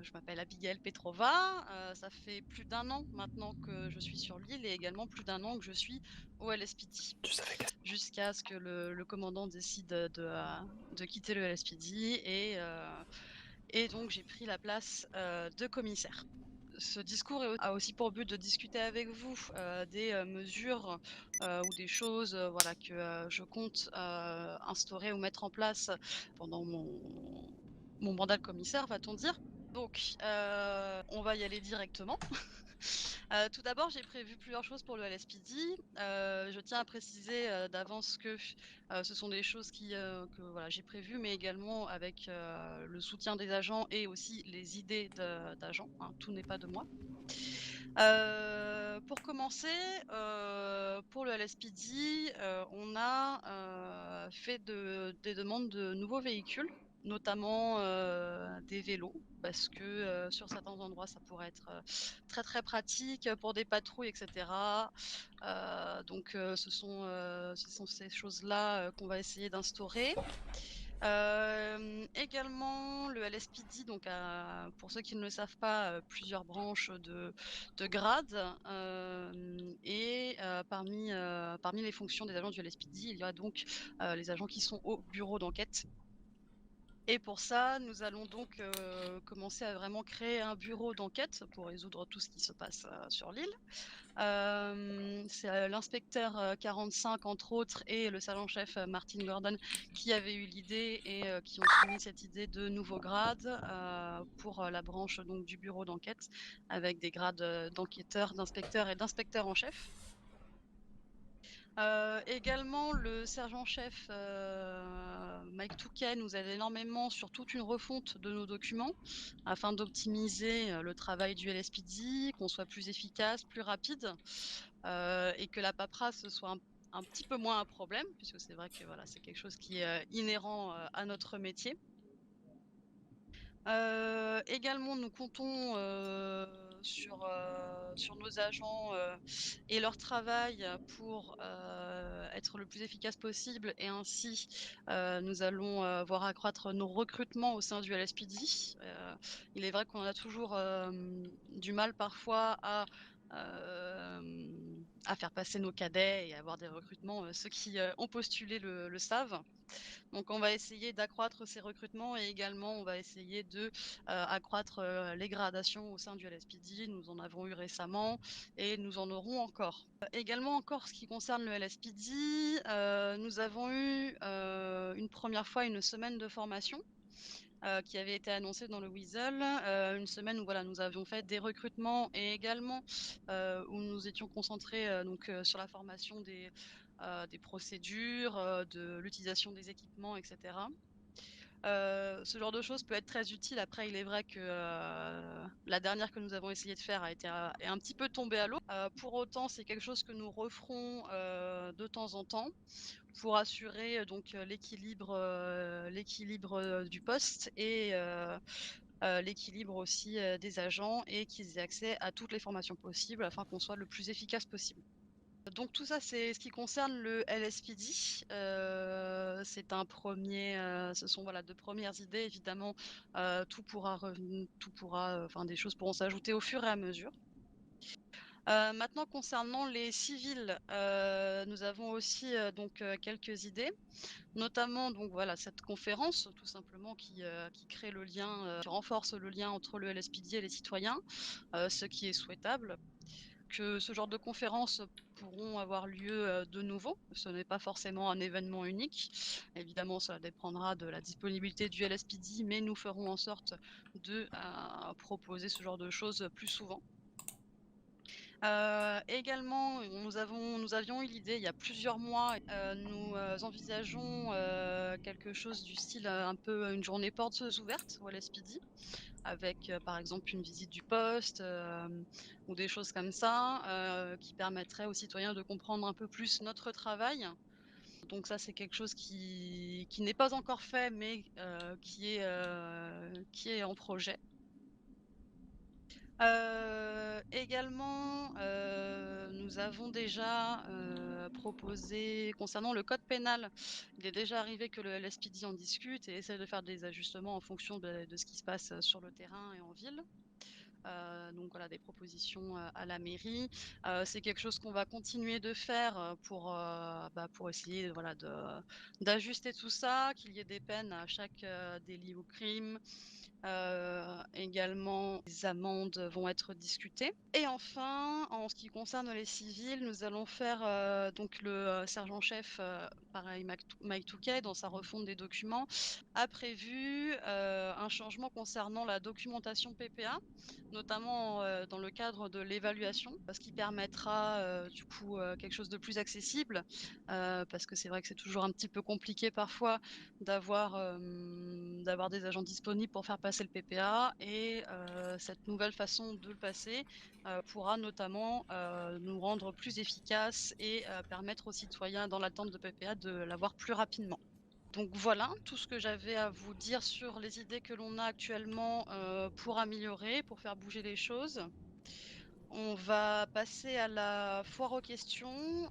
je m'appelle Abigail Petrova, ça fait plus d'1 an maintenant que je suis sur l'île et également plus d'1 an que je suis au LSPD. Tu savais qu'elle Jusqu'à ce que le commandant décide de quitter le LSPD et donc j'ai pris la place, de commissaire. Ce discours a aussi pour but de discuter avec vous, des, mesures, ou des choses, voilà que, je compte, instaurer ou mettre en place pendant mon mandat de commissaire, va-t-on dire. Donc, on va y aller directement. Tout d'abord, j'ai prévu plusieurs choses pour le LSPD. Je tiens à préciser, d'avance que, ce sont des choses que voilà, j'ai prévues, mais également avec, le soutien des agents et aussi les idées d'agents, hein, tout n'est pas de moi. Pour commencer, pour le LSPD, on a, fait des demandes de nouveaux véhicules, notamment, des vélos parce que, sur certains endroits, ça pourrait être, très, très pratique, pour des patrouilles et cetera. Donc, ce sont ces choses-là, qu'on va essayer d'instaurer. Également le LSPD donc a, pour ceux qui ne le savent pas, plusieurs branches de grades, parmi les fonctions des agents du LSPD, il y a donc, les agents qui sont au bureau d'enquête et pour ça, nous allons donc, commencer à vraiment créer un bureau d'enquête pour résoudre tout ce qui se passe, sur l'île. C'est, l'inspecteur, 45 entre autres et le sergent-chef, Martin Gordon qui avaient eu l'idée et qui ont soumis cette idée de nouveaux grades, pour, la branche donc du bureau d'enquête avec des grades, d'enquêteur, d'inspecteur et d'inspecteur en chef. Également le sergent-chef, Mike Touquet nous aide énormément sur toute une refonte de nos documents afin d'optimiser, le travail du LSPD, qu'on soit plus efficace, plus rapide, et que la paperasse soit un petit peu moins un problème puisque c'est vrai que voilà, c'est quelque chose qui est, inhérent, à notre métier. Également, nous comptons, sur nos agents, et leur travail pour, être le plus efficace possible et ainsi, nous allons, voir accroître nos recrutements au sein du LSPD. Il est vrai qu'on a toujours, du mal parfois à faire passer nos cadets et avoir des recrutements, ceux qui, ont postulé le savent. Donc on va essayer d'accroître ces recrutements et également on va essayer de, accroître, les gradations au sein du LSPD. Nous en avons eu récemment et nous en aurons encore. Également encore ce qui concerne le LSPD, nous avons eu, une première fois une semaine de formation, qui avait été annoncée dans le Weasel. Une semaine où voilà, nous avions fait des recrutements et également, où nous étions concentrés, donc, sur la formation des procédures, de l'utilisation des équipements et cetera. Ce genre de choses peut être très utile. Après, il est vrai que, la dernière que nous avons essayé de faire est un petit peu tombée à l'eau. Pour autant, c'est quelque chose que nous referons, de temps en temps pour assurer, donc, l'équilibre, du poste et l'équilibre aussi, des agents et qu'ils aient accès à toutes les formations possibles afin qu'on soit le plus efficace possible. Donc tout ça, c'est ce qui concerne le LSPD. C'est un premier, ce sont voilà, de premières idées évidemment, tout pourra, enfin des choses pourront s'ajouter au fur et à mesure. Maintenant concernant les civils, nous avons aussi, donc, quelques idées, notamment donc voilà cette conférence tout simplement qui crée le lien, qui renforce le lien entre le LSPD et les citoyens, ce qui est souhaitable. Que ce genre de conférences pourront avoir lieu, de nouveau. Ce n'est pas forcément un événement unique. Évidemment, ça dépendra de la disponibilité du LSPD, mais nous ferons en sorte de, proposer ce genre de choses plus souvent. Également, nous avions eu l'idée il y a plusieurs mois, nous, envisageons, quelque chose du style, un peu une journée portes ouvertes au LSPD avec, par exemple une visite du poste, ou des choses comme ça, qui permettraient aux citoyens de comprendre un peu plus notre travail. Donc ça, c'est quelque chose qui n'est pas encore fait, mais, qui est en projet. Également, nous avons déjà, proposer concernant le code pénal. Il est déjà arrivé que le LSPD en discute et essaie de faire des ajustements en fonction de ce qui se passe, sur le terrain et en ville. Donc voilà, des propositions, à la mairie. C'est quelque chose qu'on va continuer de faire, pour essayer, voilà, d'ajuster tout ça, qu'il y ait des peines à chaque, délit ou crime. Également, les amendes vont être discutées et enfin, en ce qui concerne les civils, nous allons faire, donc le, sergent-chef, pareil Mike Touquet dans sa refonte des documents, a prévu, un changement concernant la documentation PPA, notamment, dans le cadre de l'évaluation, ce qui permettra, du coup, quelque chose de plus accessible, parce que c'est vrai que c'est toujours un petit peu compliqué parfois d'avoir des agents disponibles pour faire passer le PPA et cette nouvelle façon de le passer, pourra notamment, nous rendre plus efficaces et permettre aux citoyens dans l'attente de PPA de l'avoir plus rapidement. Donc voilà, tout ce que j'avais à vous dire sur les idées que l'on a actuellement, pour améliorer, pour faire bouger les choses. On va passer à la foire aux questions.